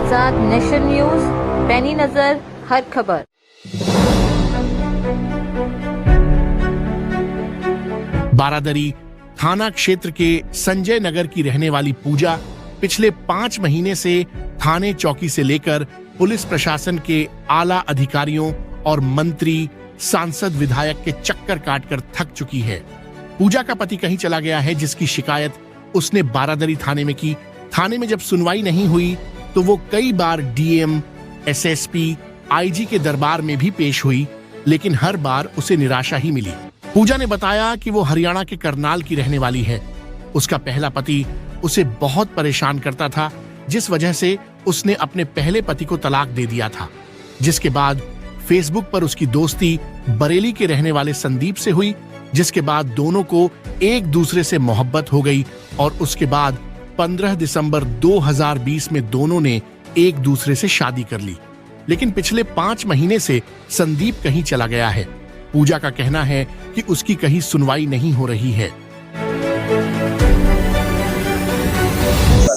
आजाद nation news, पैनी नजर हर खबर। बारादरी थाना क्षेत्र के संजय नगर की रहने वाली पूजा पिछले 5 महीने से थाने चौकी से लेकर पुलिस प्रशासन के आला अधिकारियों और मंत्री, सांसद, विधायक के चक्कर काटकर थक चुकी है। पूजा का पति कहीं चला गया है, जिसकी शिकायत उसने बारादरी थाने में की। थाने में जब सुनवाई नहीं हुई तो वो कई बार डीएम, एसएसपी, आईजी के दरबार में भी पेश हुई, लेकिन हर बार उसे निराशा ही मिली। पूजा ने बताया कि वो हरियाणा के करनाल की रहने वाली है। उसका पहला पति उसे बहुत परेशान करता था, जिस वजह से उसने अपने पहले पति को तलाक दे दिया था। जिसके बाद फेसबुक पर उसकी दोस्ती बरेली के रहने वाले संदीप से हुई, जिसके बाद दोनों को एक दूसरे से मोहब्बत हो गई और उसके बाद 15 दिसंबर 2020 में दोनों ने एक दूसरे से शादी कर ली। लेकिन पिछले 5 महीने से संदीप कहीं चला गया है। पूजा का कहना है कि उसकी कहीं सुनवाई नहीं हो रही है।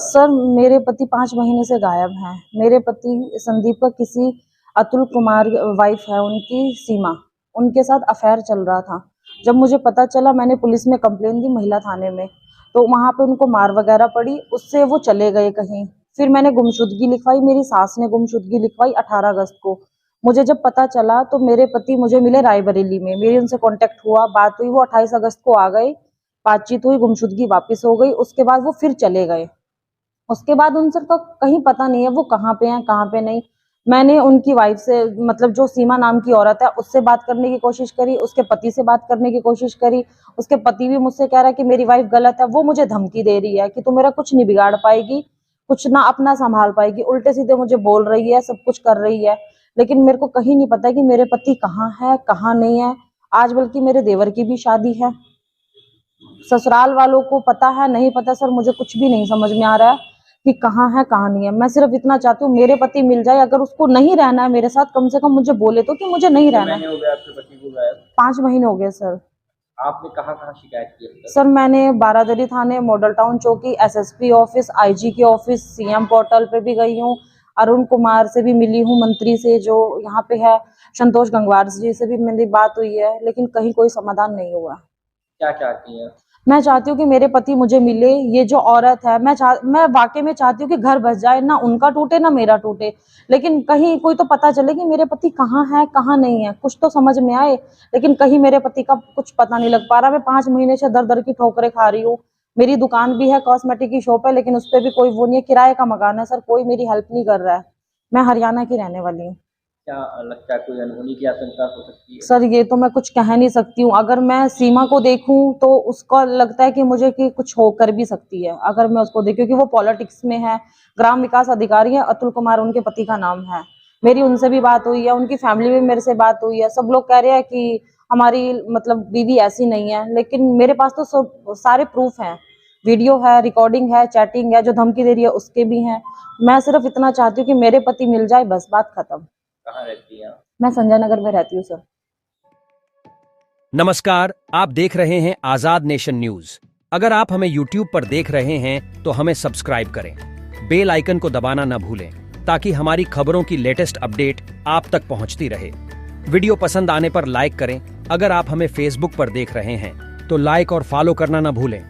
सर, मेरे पति 5 महीने से गायब हैं। मेरे पति संदीप का किसी अतुल कुमार वाइफ है उनकी सीमा, उनके साथ अफेयर चल रहा था। जब मुझे पता चला, मैंने पुलिस में कंप्लेन दी महिला थाने में, तो वहां पे उनको मार वगैरह पड़ी, उससे वो चले गए कहीं। फिर मैंने गुमशुदगी लिखवाई, मेरी सास ने गुमशुदगी लिखवाई 18 अगस्त को। मुझे जब पता चला तो मेरे पति मुझे मिले रायबरेली में, मेरी उनसे कांटेक्ट हुआ, बात हुई, वो 28 अगस्त को आ गए, बातचीत हुई, गुमशुदगी वापस हो गई। उसके बाद वो फिर चले गए। उसके बाद उनसे तो कहीं पता नहीं है वो कहाँ पे हैं, कहाँ पे नहीं। मैंने उनकी वाइफ से, मतलब जो सीमा नाम की औरत है, उससे बात करने की कोशिश करी, उसके पति से बात करने की कोशिश करी। उसके पति भी मुझसे कह रहा है कि मेरी वाइफ गलत है। वो मुझे धमकी दे रही है कि तू मेरा कुछ नहीं बिगाड़ पाएगी, कुछ ना अपना संभाल पाएगी, उल्टे सीधे मुझे बोल रही है, सब कुछ कर रही है। लेकिन मेरे को कहीं नहीं पता कि मेरे पति कहाँ है, कहाँ नहीं है। आज बल्कि मेरे देवर की भी शादी है। ससुराल वालों को पता है, नहीं पता सर, मुझे कुछ भी नहीं समझ में आ रहा है कि कहाँ है, कहाँ नहीं है। मैं सिर्फ इतना चाहती हूँ मेरे पति मिल जाए। अगर उसको नहीं रहना है मेरे साथ, कम से कम मुझे बोले तो कि मुझे नहीं रहना है। हो गया आपके पति को गायब? 5 महीने हो गए सर। आपने कहाँ शिकायत की? सर, मैंने बारादरी थाने, मॉडल टाउन चौकी, एसएसपी ऑफिस, आईजी के ऑफिस, सीएम पोर्टल पे भी गई हूँ। अरुण कुमार से भी मिली हूँ, मंत्री से जो यहाँ पे है, संतोष गंगवार जी से भी मेरी बात हुई है, लेकिन कहीं कोई समाधान नहीं हुआ। क्या चाहती हैं? मैं चाहती हूँ कि मेरे पति मुझे मिले। ये जो औरत है, मैं वाकई में चाहती हूँ कि घर बस जाए, ना उनका टूटे ना मेरा टूटे, लेकिन कहीं कोई तो पता चले कि मेरे पति कहाँ है, कहाँ नहीं है, कुछ तो समझ में आए। लेकिन कहीं मेरे पति का कुछ पता नहीं लग पा रहा। मैं 5 महीने से दर दर की ठोकरें खा रही हूँ। मेरी दुकान भी है, कॉस्मेटिक की शॉप है, लेकिन उस पर भी कोई वो नहीं है, किराए का मकान है सर, कोई मेरी हेल्प नहीं कर रहा है। मैं हरियाणा की रहने वाली हूँ। क्या लगता है, कोई अनहोनी की आशंका हो सकती है? सर, ये तो मैं कुछ कह नहीं सकती हूँ। अगर मैं सीमा को देखूं तो उसका लगता है कि मुझे कि कुछ होकर भी सकती है, अगर मैं उसको देखूं, क्योंकि वो पॉलिटिक्स में है, ग्राम विकास अधिकारी है, अतुल कुमार उनके पति का नाम है। मेरी उनसे भी बात हुई है, उनकी फैमिली में मेरे से बात हुई है। सब लोग कह रहे हैं कि हमारी मतलब बीवी ऐसी नहीं है, लेकिन मेरे पास तो सारे प्रूफ हैं, वीडियो है, रिकॉर्डिंग है, चैटिंग है, जो धमकी दे रही है उसके भी हैं। मैं सिर्फ इतना चाहती हूँ कि मेरे पति मिल जाए, बस बात खत्म। कहाँ रहती हैं? मैं संजय नगर में रहती हूँ सर। नमस्कार, आप देख रहे हैं आजाद नेशन न्यूज। अगर आप हमें YouTube पर देख रहे हैं तो हमें सब्सक्राइब करें, बेल आइकन को दबाना न भूलें, ताकि हमारी खबरों की लेटेस्ट अपडेट आप तक पहुंचती रहे। वीडियो पसंद आने पर लाइक करें। अगर आप हमें Facebook पर देख रहे हैं तो लाइक और फॉलो करना न भूलें।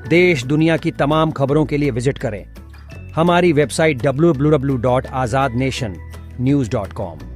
देश दुनिया की तमाम खबरों के लिए विजिट करें हमारी वेबसाइट www.azadnationnews.com।